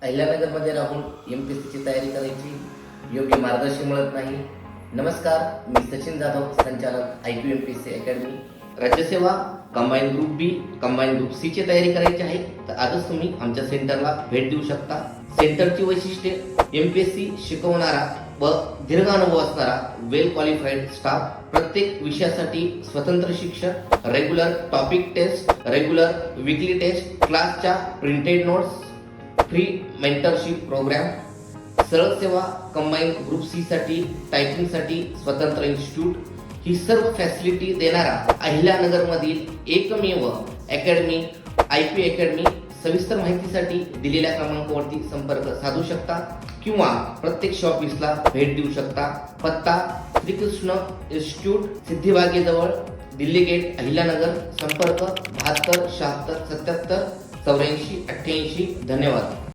अहिल्यानगरमध्ये राहून MPSCची तयारी करायची योग्य मार्गदर्शन मिळत नाही. नमस्कार, मी सचिन जाधव, संचालक IQ MPSC अकॅडमी. राज्यसेवा combine group B, combine group C ची तयारी करायची आहे तर आजच तुम्ही आमच्या सेंटरला भेट देऊ शकता. सेंटरची वैशिष्ट्ये: MPSC शिकवणारा व दीर्घ अनुभव असणारा वेल क्वालिफाईड स्टाफ, प्रत्येक विषयासाठी स्वतंत्र शिक्षक, regular topic test, regular weekly test, क्लासच्या printed notes, free mentorship programme. सरळ सेवा कंबाईन ग्रुप सी साठी टायपिंगसाठी स्वतंत्र इन्स्टिट्यूट. ही सर्व फॅसिलिटी देणारा अहिल्यानगरमधील एकमेव अकॅडमी IQ अकॅडमी. सविस्तर माहितीसाठी दिलेल्या क्रमांकावरती संपर्क साधू शकता किंवा प्रत्यक्ष ऑफिसला भेट देऊ शकता. पत्ता: श्रीकृष्ण इन्स्टिट्यूट, सिद्धिबागेजवळ, दिल्ली गेट, अहिल्यानगर. संपर्क: 72 76 77 84 88. धन्यवाद.